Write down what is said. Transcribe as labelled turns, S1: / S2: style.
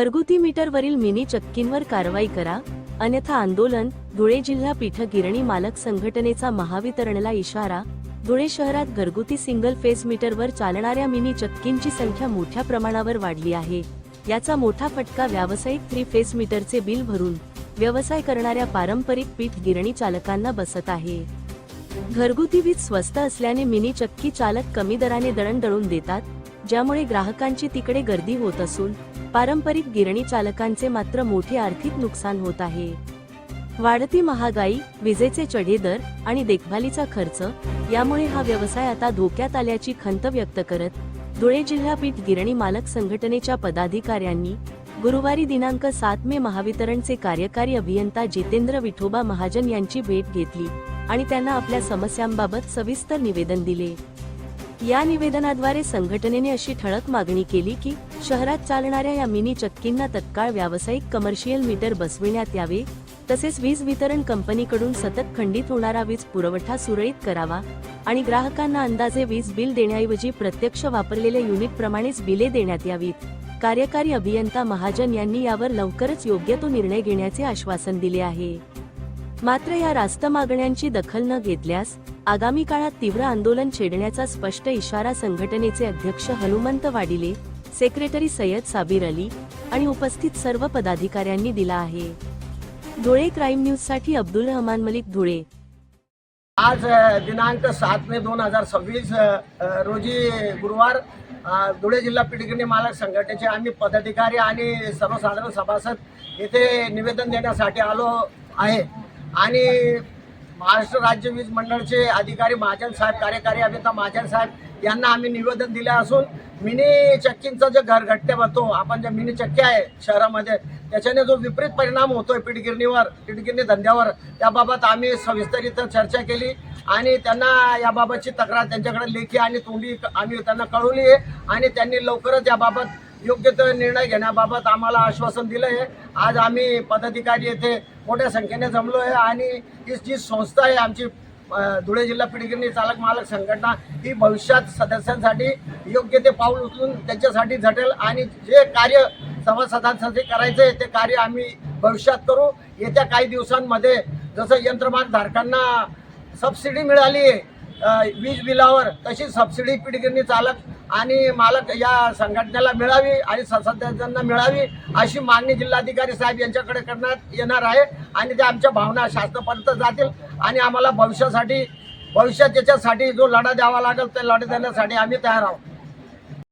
S1: घरगुती मीटरवरील मिनी चक्कींवर कारवाई करा, अन्यथा आंदोलन. धुळे जिल्हा पीठ गिरणी मालक संघटनेचा महावितरणला इशारा. धुळे शहरात घरगुती सिंगल फेस मीटरवर चालणाऱ्या मिनी चक्कींची संख्या मोठ्या प्रमाणावर वाढली आहे. याचा मोठा फटका व्यावसायिक 3 फेस मीटरचे बिल भरून व्यवसाय करणाऱ्या पारंपरिक पीठ गिरणी चालकांना बसत आहे. घरगुती वीज स्वस्त असल्याने मिनी चक्की चालक कमी दराने दळण दळून देतात, ज्यामुळे ग्राहकांची तिकडे गर्दी होत असून पारंपरिक गिरणी चालकांचे मात्र मोठे आर्थिक नुकसान होत आहे. वाढती महागाई, विजेचे चढे दर आणि देखभालीचा खर्च यामुळे हा व्यवसाय आता धोक्यात आल्याची खंत व्यक्त करत धुळे जिल्हा पीठ गिरणी मालक संघटनेच्या पदाधिकाऱ्यांनी गुरुवारी दिनांक 7 मे महावितरणचे कार्यकारी अभियंता जितेंद्र विठोबा महाजन यांची भेट घेतली आणि त्यांना आपल्या समस्यांबाबत सविस्तर निवेदन दिले. या निवेदनाद्वारे संघटनेने अशी ठळक मागणी केली की शहरात चालणाऱ्या या मिनी चक्कींना तत्काळ व्यावसायिक कमर्शियल मीटर बसविण्यात यावे, तसेच वीज वितरण कंपनीकडून सतत खंडित होणारा वीज पुरवठा सुरळीत करावा आणि ग्राहकांना अंदाजे वीज बिल देण्याऐवजी प्रत्यक्ष वापरलेल्या युनिट प्रमाणेच बिले देण्यात यावीत. कार्यकारी अभियंता महाजन यांनी यावर लवकरच योग्य तो निर्णय घेण्याचे आश्वासन दिले आहे. मात्र या रास्त मागण्यांची दखल न घेतल्यास आगामी काळात तीव्र आंदोलन छेडण्याचा स्पष्ट इशारा संघटनेचे अध्यक्ष हनुमंत वाडिले, सेक्रेटरी सय्यद साबिर अली आणि उपस्थित सर्व पदाधिकाऱ्यांनी दिला आहे. धुळे क्राईम न्यूज साठी अब्दुल रहमान मलिक, धुळे.
S2: आज दिनांक 7 मे 2026 रोजी गुरुवार धुळे जिल्हा पीठ गिरणी मालक संघटनेचे आम्ही पदाधिकारी आणि सर्वसाधारण सभासद येथे निवेदन देण्यासाठी आलो आहे. आणि महाराष्ट्र राज्य वीज मंडळाचे अधिकारी महाजन साहेब, कार्यकारी अभियंता महाजन साहेब यांना आम्ही निवेदन दिले असून मिनी चक्कींचा जो घरघट्टे बनतो, आपण जे मिनी चक्की आहे शहरामध्ये, त्याच्याने जो विपरीत परिणाम होतोय पीठगिरणी धंद्यावर, त्याबाबत आम्ही सविस्तर चर्चा केली आणि त्यांना याबाबतची तक्रार त्यांच्याकडे लेखी आणि तोंडी आम्ही त्यांना कळवली आहे आणि त्यांनी लवकरच याबाबत योग्य तो निर्णय घेण्याबाबत आम्हाला आश्वासन दिलं आहे. आज आम्ही पदाधिकारी येथे मोठ्या संख्येने जमलो आहे आणि ही जी संस्था आहे आमची धुळे जिल्हा पीठ गिरणी चालक मालक संघटना, ही भविष्यात सदस्यांसाठी योग्य ते पाऊल उचलून त्यांच्यासाठी झटेल आणि जे कार्य सभासदांसाठी करायचे ते कार्य आम्ही भविष्यात करू. येत्या काही दिवसांमध्ये जसं यंत्रमाग धारकांना सबसिडी मिळाली आहे वीज बिलावर, तशी सबसिडी पीठ गिरणी चालक आणि मालक या संघटनेला मिळावी आणि सदस्यांना मिळावी अशी मागणी जिल्हाधिकारी साहेब यांच्याकडे करण्यात येणार आहे आणि त्या आमच्या भावना शासनापर्यंत जातील आणि आम्हाला भविष्यात याच्यासाठी जो लढा द्यावा लागेल त्या लढा देण्यासाठी आम्ही तयार आहोत.